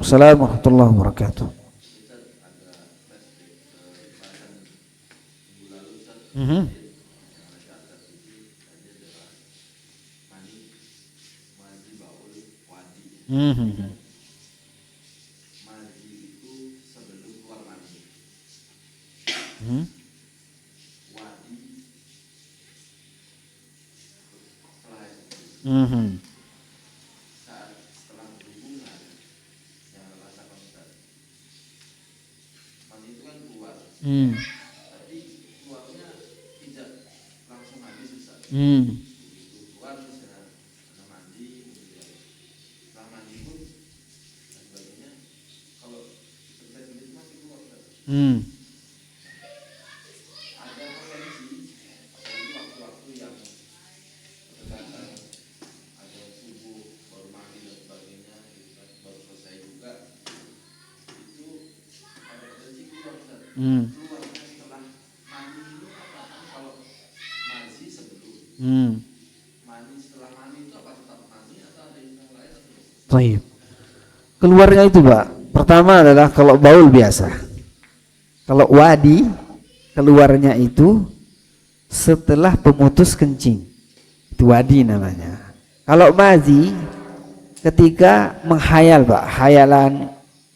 Assalamualaikum warahmatullahi wabarakatuh. Baik. Keluarnya itu Pak, pertama adalah kalau baul biasa. Kalau wadi, keluarnya itu setelah pemutus kencing, itu wadi namanya. Kalau mazi, ketika menghayal Pak, hayalan,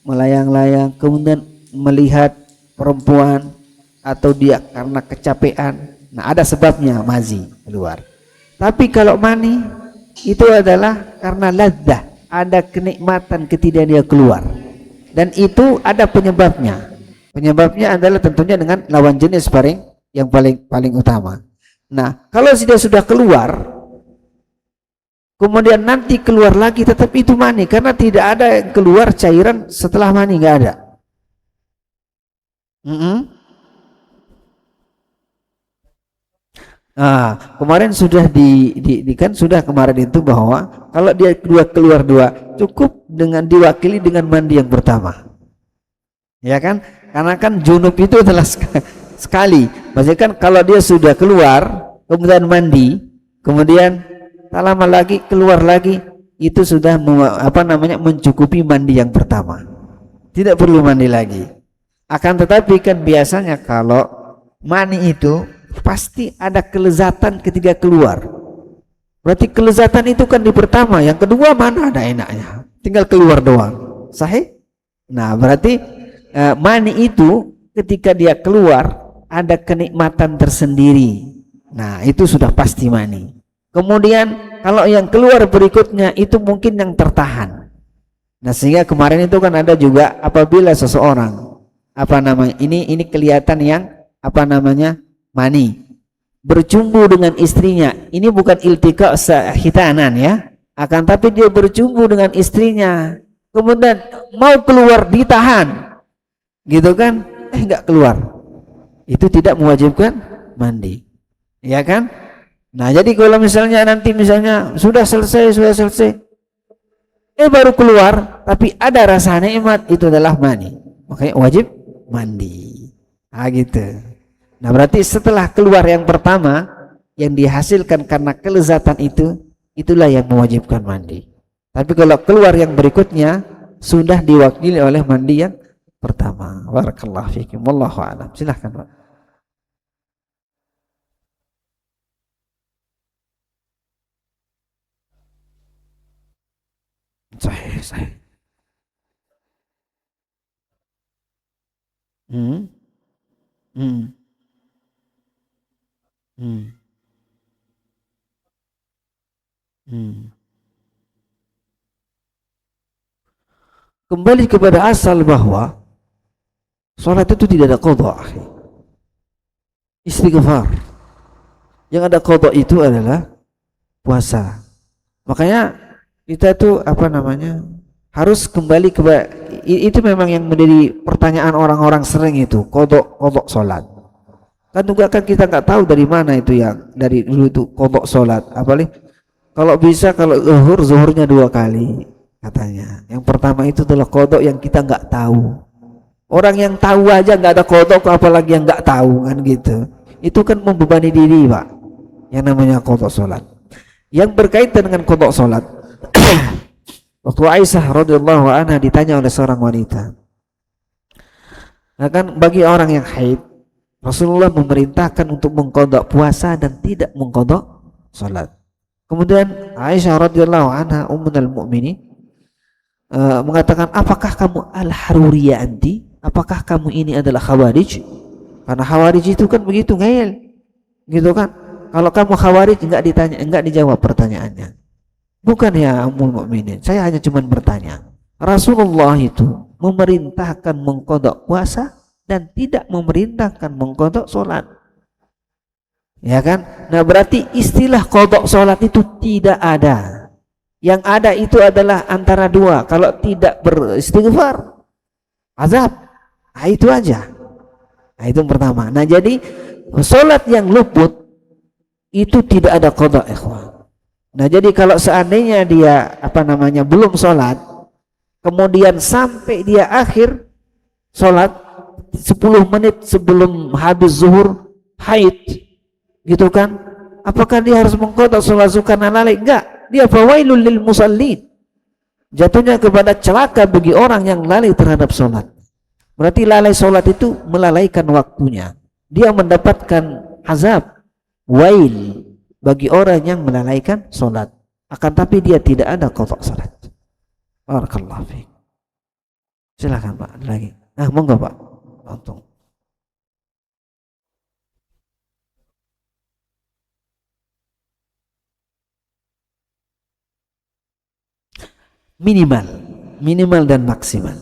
melayang-layang, kemudian melihat perempuan atau dia karena kecapean, nah ada sebabnya mazi keluar. Tapi kalau mani itu adalah karena ladzah, ada kenikmatan ketika dia keluar, dan itu ada penyebabnya. Penyebabnya adalah tentunya dengan lawan jenis yang paling utama. Nah, kalau dia sudah keluar, kemudian nanti keluar lagi, tetap itu mani, karena tidak ada yang keluar cairan setelah mani, nggak ada. Kemarin sudah kan sudah kemarin itu bahwa kalau dia keluar dua, cukup dengan diwakili dengan mandi yang pertama, ya kan? Karena kan junub itu adalah sekali. Maksudnya kan kalau dia sudah keluar, kemudian mandi, kemudian tak lama lagi keluar lagi, itu sudah mencukupi mandi yang pertama. Tidak perlu mandi lagi. Akan tetapi kan biasanya kalau mani itu pasti ada kelezatan ketika keluar. Berarti kelezatan itu kan di pertama, yang kedua mana ada enaknya, tinggal keluar doang. Sahih? Nah, berarti mani itu ketika dia keluar ada kenikmatan tersendiri. Nah, itu sudah pasti mani. Kemudian kalau yang keluar berikutnya itu mungkin yang tertahan. Nah, sehingga kemarin itu kan ada juga apabila seseorang ini kelihatan yang mani berjumbu dengan istrinya, ini bukan iltika khitanan ya, akan tapi dia berjumbu dengan istrinya, kemudian mau keluar ditahan, gitu kan? Enggak keluar, itu tidak mewajibkan mandi, ya kan? Nah, jadi kalau misalnya nanti sudah selesai, baru keluar, tapi ada rasa nikmat, itu adalah mani, makanya wajib mandi. Gitu. Nah, berarti setelah keluar yang pertama yang dihasilkan karena kelezatan itulah yang mewajibkan mandi. Tapi kalau keluar yang berikutnya sudah diwakili oleh mandi yang pertama. Barakallahu fiikum. Wallahu a'lam. Silahkan Pak. selesai. Hmm. Hmm. Hmm. Hmm. Kembali kepada asal bahwa sholat itu tidak ada qadha, istighfar. Yang ada qadha itu adalah puasa. Makanya kita itu apa namanya harus kembali ke itu memang yang menjadi pertanyaan orang-orang sering itu qadha sholat. Kan juga kan kita nggak tahu dari mana itu yang dari dulu itu qadha sholat. Apalagi kalau bisa kalau zuhurnya 2 kali katanya. Yang pertama itu adalah qadha yang kita nggak tahu. Orang yang tahu aja nggak ada qadha, apalagi yang nggak tahu kan gitu. Itu kan membebani diri, Pak. Yang namanya qadha sholat. Yang berkaitan dengan qadha sholat. Waktu Aisyah radhiyallahu anha ditanya oleh seorang wanita. Nah kan bagi orang yang haid, Rasulullah memerintahkan untuk mengqadha puasa dan tidak mengqadha sholat. Kemudian Aisyah radhiyallahu anha ummul mukminin mengatakan, apakah kamu al-haruriyah anti? Apakah kamu ini adalah khawarij? Karena khawarij itu kan begitu ngeyel, gitu kan? Kalau kamu khawarij enggak dijawab pertanyaannya. Bukan ya ummul mukminin, saya hanya cuma bertanya. Rasulullah itu memerintahkan mengqadha puasa dan tidak memerintahkan mengqadha sholat. Ya kan? Nah berarti istilah qadha sholat itu tidak ada. Yang ada itu adalah antara dua. Kalau tidak beristighfar, azab. Nah itu aja. Nah itu yang pertama. Nah jadi sholat yang luput itu tidak ada qadha, ikhwan. Nah jadi kalau seandainya dia apa namanya belum sholat, kemudian sampai dia akhir sholat 10 menit sebelum habis zuhur haid, gitu kan? Apakah dia harus mengqadha sholat karena lalai? Enggak. Dia fawailul lil musallin. Jatuhnya kepada celaka bagi orang yang lalai terhadap sholat. Berarti lalai sholat itu melalaikan waktunya. Dia mendapatkan azab, wail bagi orang yang melalaikan sholat. Akan tapi dia tidak ada qadha sholat. Barakallahu fiik. Silakan Pak, ada lagi. Nah, monggo Pak. Untung. Minimal dan maksimal.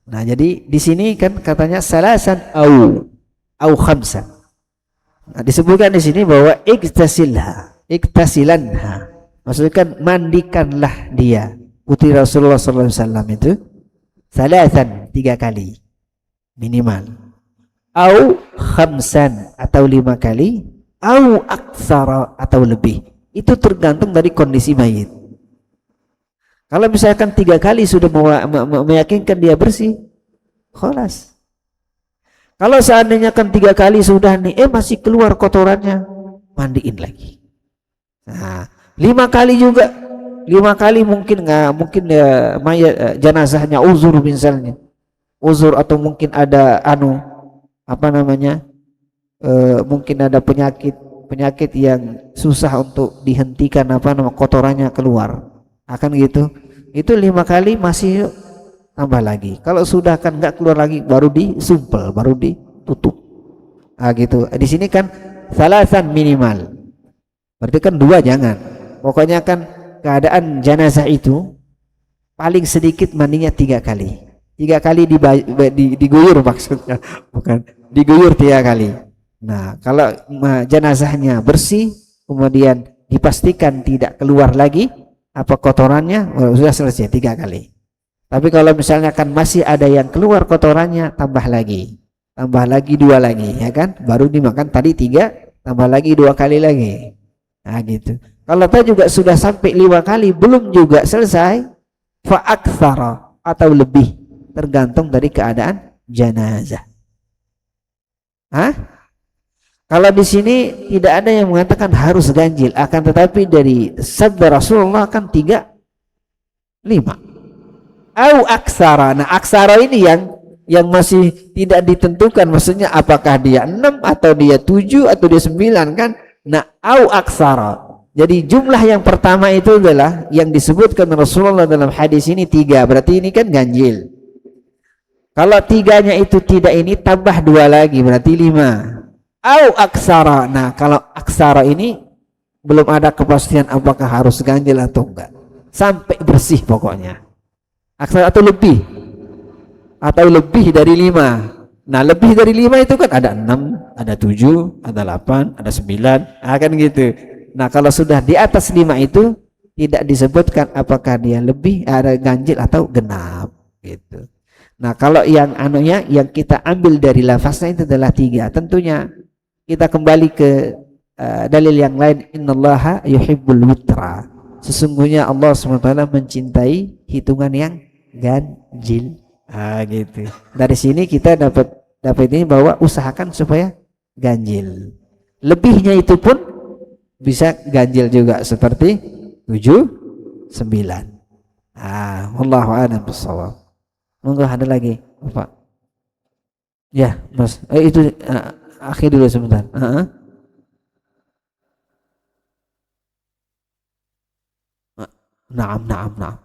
Nah, jadi di sini kan katanya salasan au khamsan. Nah, disebutkan di sini bahwa iktasilanha. Maksudnya kan mandikanlah dia. Putri Rasulullah SAW itu salasan 3 kali minimal. Au khamsan atau 5 kali, au aksara atau lebih. Itu tergantung dari kondisi mayit. Kalau misalkan 3 kali sudah meyakinkan dia bersih, khalas. Kalau seandainya kan 3 kali sudah nih, masih keluar kotorannya, mandiin lagi. Nah, 5 kali juga, 5 kali mungkin nggak, mungkin ya mayat jenazahnya uzur misalnya, uzur atau mungkin ada apa namanya, mungkin ada penyakit yang susah untuk dihentikan kotorannya keluar. Akan gitu, itu 5 kali masih tambah lagi. Kalau sudah kan nggak keluar lagi, baru disumpel, baru ditutup. Ah gitu. Di sini kan salasan minimal. Berarti kan 2 jangan. Pokoknya kan keadaan jenazah itu paling sedikit mandinya 3 kali. 3 kali diguyur maksudnya, bukan diguyur 3 kali. Nah, kalau jenazahnya bersih, kemudian dipastikan tidak keluar lagi kotorannya, sudah selesai 3 kali. Tapi kalau misalnya kan masih ada yang keluar kotorannya, tambah lagi 2 lagi, ya kan? Baru dimakan tadi 3, tambah lagi 2 kali lagi. Nah gitu. Kalau tadi juga sudah sampai 5 kali belum juga selesai, fa aktsara atau lebih, tergantung dari keadaan jenazah. Kalau di sini tidak ada yang mengatakan harus ganjil, akan tetapi dari sabda Rasulullah kan 3, 5. Au aksara. Nah, aksara ini yang masih tidak ditentukan, maksudnya apakah dia 6 atau dia 7 atau dia 9 kan? Nah, au aksara. Jadi jumlah yang pertama itu adalah yang disebutkan Rasulullah dalam hadis ini 3, berarti ini kan ganjil. Kalau 3-nya itu tidak ini, tambah 2 lagi berarti 5. Au aksara. Nah, kalau aksara ini belum ada kepastian apakah harus ganjil atau enggak. Sampai bersih pokoknya. Aksara atau lebih. Atau lebih dari 5. Nah, lebih dari 5 itu kan ada 6, ada 7, ada 8, ada 9, kan gitu. Nah, kalau sudah di atas 5 itu tidak disebutkan apakah dia lebih ada ganjil atau genap gitu. Nah, kalau yang anunya yang kita ambil dari lafaznya itu adalah 3. Tentunya kita kembali ke dalil yang lain, innallaha yuhibbul witra. Sesungguhnya Allah SWT mencintai hitungan yang ganjil. Gitu. Dari sini kita dapat ini bahwa usahakan supaya ganjil. Lebihnya itu pun bisa ganjil juga seperti 7, 9. Wallahu a'lam bishawab. Monggo ada lagi, Bapak. Ya, Mas. Itu akhir dulu sebentar. Naam.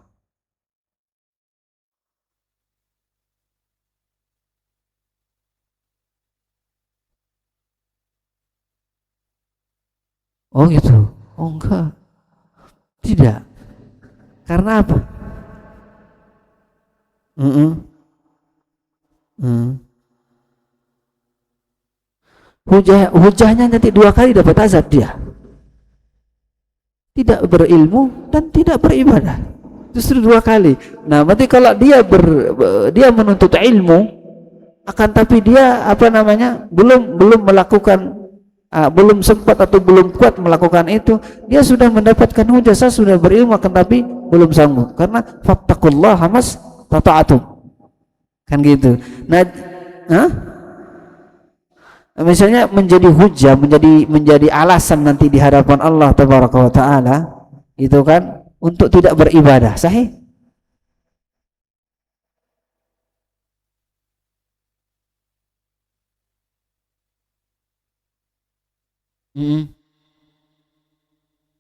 Oh gitu. Oh enggak. Tidak. Karena apa? Hujahnya nanti 2 kali dapat azab dia. Tidak berilmu dan tidak beribadah. Justru 2 kali. Nah, berarti kalau dia menuntut ilmu akan tapi dia belum melakukan belum sempat atau belum kuat melakukan itu, dia sudah mendapatkan hujah, saya sudah berilmu akan tapi belum sanggup, karena fattaqullaha mastata'tum, kan gitu. Nah, misalnya menjadi hujah, menjadi alasan nanti di hadapan Allah tabaraka wa taala itu kan untuk tidak beribadah, sahih?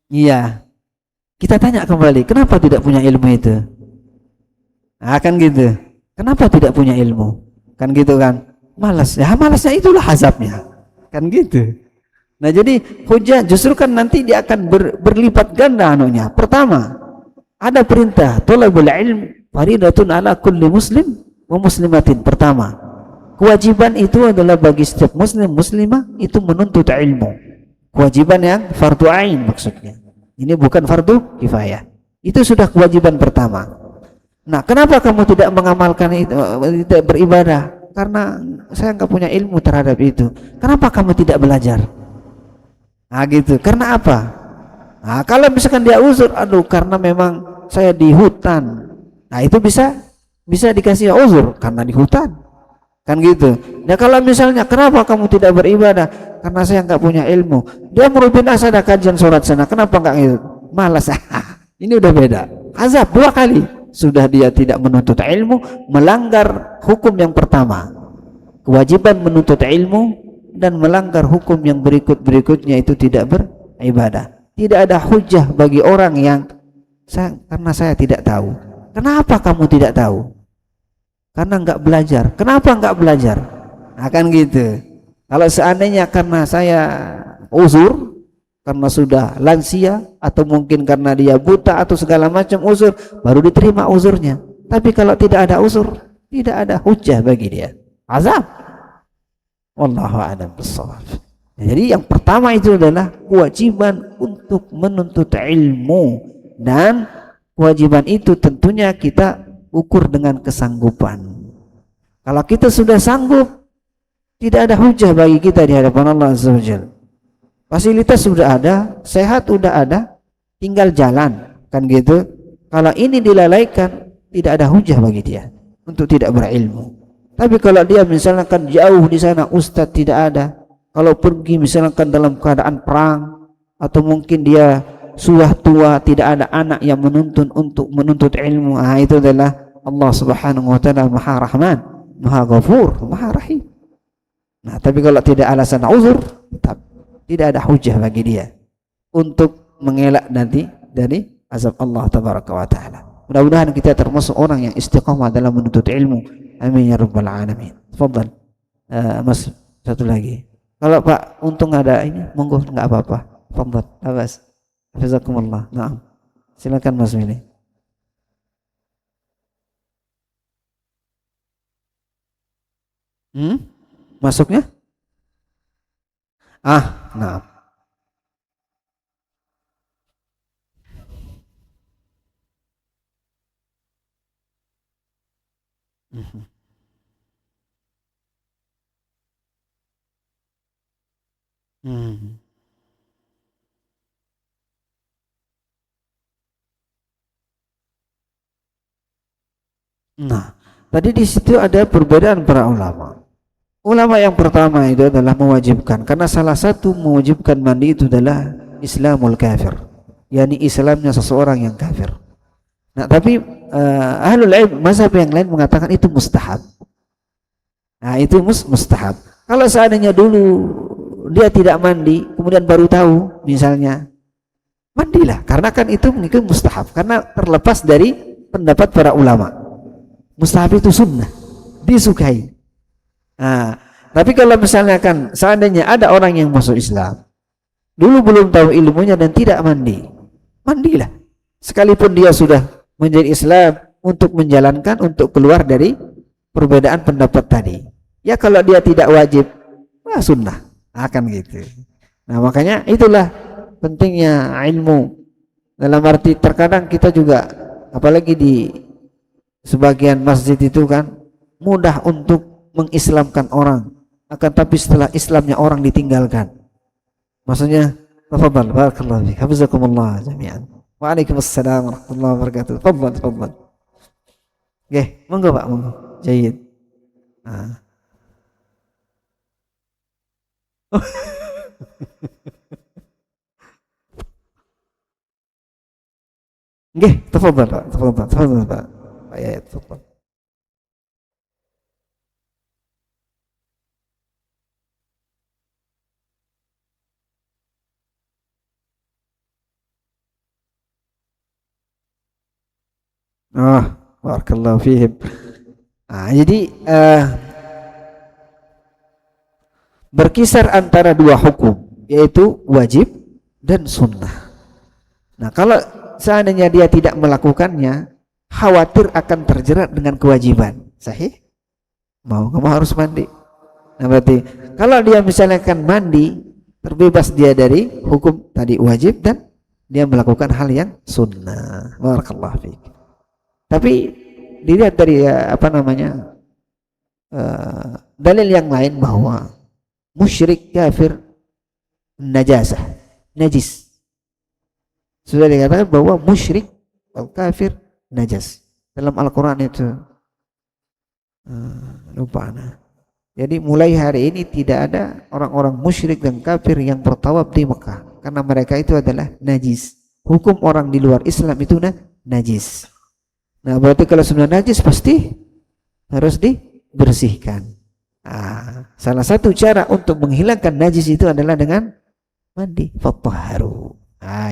Iya. Kita tanya kembali, kenapa tidak punya ilmu itu? Kan gitu. Kenapa tidak punya ilmu? Kan gitu kan. Malas. Ya, malasnya itulah azabnya. Kan gitu. Nah, jadi hujah justru kan nanti dia akan berlipat ganda anunya. Pertama, ada perintah thalabul ilm faridatun ala kulli muslim wa muslimatin. Pertama, kewajiban itu adalah bagi setiap muslim muslimah itu menuntut ilmu. Kewajiban yang fardu ain maksudnya. Ini bukan fardu kifayah. Itu sudah kewajiban pertama. Nah, kenapa kamu tidak mengamalkan itu, tidak beribadah? Karena saya nggak punya ilmu terhadap itu. Kenapa kamu tidak belajar? Gitu. Karena apa? Kalau misalkan dia uzur, karena memang saya di hutan. Nah, itu bisa dikasih uzur karena di hutan. Kan gitu. Nah, kalau misalnya kenapa kamu tidak beribadah? Karena saya nggak punya ilmu. Dia merubin ada kajian sholat sana, kenapa nggak gitu? Malas. Ini udah beda. Azab 2 kali. Sudah dia tidak menuntut ilmu, melanggar hukum yang pertama, kewajiban menuntut ilmu, dan melanggar hukum yang berikutnya itu tidak beribadah. Tidak ada hujah bagi orang yang karena saya tidak tahu. Kenapa kamu tidak tahu? Karena nggak belajar. Kenapa nggak belajar? Kan gitu. Kalau seandainya karena saya uzur, karena sudah lansia, atau mungkin karena dia buta atau segala macam uzur, baru diterima uzurnya. Tapi kalau tidak ada uzur, tidak ada hujah bagi dia, azab. Wallahu a'lam bishawab. Jadi yang pertama itu adalah kewajiban untuk menuntut ilmu, dan kewajiban itu tentunya kita ukur dengan kesanggupan. Kalau kita sudah sanggup, tidak ada hujah bagi kita di hadapan Allah Azza wa Jalla. Fasilitas sudah ada, sehat sudah ada, tinggal jalan, kan gitu. Kalau ini dilalaikan, tidak ada hujah bagi dia untuk tidak berilmu. Tapi kalau dia misalkan jauh di sana, ustadz tidak ada. Kalau pergi misalkan dalam keadaan perang, atau mungkin dia sudah tua, tidak ada anak yang menuntun untuk menuntut ilmu, itu adalah Allah Subhanahu wa taala Maha Rahman, Maha Ghafur, Maha Rahim. Nah, tapi kalau tidak alasan uzur, tetap tidak ada hujah bagi dia untuk mengelak nanti dari azab Allah tabaraka wa taala. Mudah-mudahan kita termasuk orang yang istiqamah dalam menuntut ilmu. Amin ya rabbal alamin. Tafadhal. Mas, satu lagi. Kalau Pak untung ada ini, monggo enggak apa-apa. Tafadhal. Abbas. Jazakumullah. Naam. Silakan Mas Mili. Masuknya? Nah. Hmm. Nah, tadi di situ ada perbedaan para ulama. Ulama yang pertama itu adalah mewajibkan, karena salah satu mewajibkan mandi itu adalah Islamul kafir, yakni Islamnya seseorang yang kafir. Nah, tapi ahlul ilm mazhab yang lain mengatakan itu mustahab. Nah, itu mustahab. Kalau seandainya dulu dia tidak mandi, kemudian baru tahu, misalnya, mandilah, karena kan itu mustahab, karena terlepas dari pendapat para ulama. Mustahab itu sunnah, disukai. Nah, tapi kalau misalnya kan seandainya ada orang yang masuk Islam, dulu belum tahu ilmunya dan tidak mandi, mandilah. Sekalipun dia sudah menjadi Islam untuk menjalankan, untuk keluar dari perbedaan pendapat tadi. Ya kalau dia tidak wajib, sunnah. Akan gitu. Nah makanya itulah pentingnya ilmu. Dalam arti terkadang kita juga, apalagi di sebagian masjid itu kan, mudah untuk mengislamkan orang, akan tapi setelah Islamnya orang ditinggalkan. Maksudnya, tafadhal, barakallahu fiik, hafizakumullah jami'an. Waalaikumsalam warahmatullahi wabarakatuh. Tafadhal. Oke, monggo Pak, monggo. Jayyid. Nah. Nggih, tafadhal Pak, tafadhal Pak. Ya, tafadhal. Barakallahu fihim. Jadi berkisar antara dua hukum, yaitu wajib dan sunnah. Nah, kalau seandainya dia tidak melakukannya, khawatir akan terjerat dengan kewajiban. Sahih? Kamu harus mandi. Nah, berarti kalau dia misalnya kan mandi, terbebas dia dari hukum tadi wajib dan dia melakukan hal yang sunnah. Barakallahu fiik. Tapi dilihat dari dalil yang lain bahwa musyrik kafir najis. Sudah dikatakan bahwa musyrik kafir najas dalam Al-Quran itu. Lupa nah. Jadi mulai hari ini tidak ada orang-orang musyrik dan kafir yang bertawaf di Mekah, karena mereka itu adalah najis. Hukum orang di luar Islam itu najis. Nah, berarti kalau sudah najis pasti harus dibersihkan. Salah satu cara untuk menghilangkan najis itu adalah dengan mandi. Fatahharu.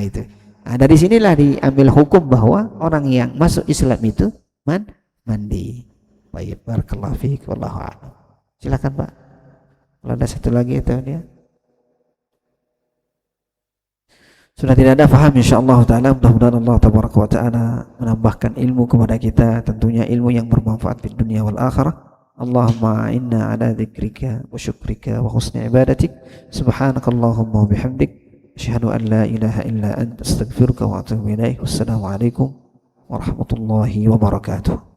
Itu. Dari sinilah diambil hukum bahwa orang yang masuk Islam itu mandi. Baik, barakallahu fiik, wallahu a'lam. Silakan Pak. Kalau ada satu lagi itu dia. Sudah tidak ada faham insyaallah taala. Mudah-mudahan Allah tabaraka wa taala menambahkan ilmu kepada kita, tentunya ilmu yang bermanfaat di dunia wal akhirah. Allahumma inna ala dzikrika wa syukrika wa husni ibadatik. Subhanakallahumma wa bihamdik, asyhadu an la ilaha illa anta, astaghfiruka wa atubu ilaik. Wassalamu alaikum warahmatullahi wabarakatuh.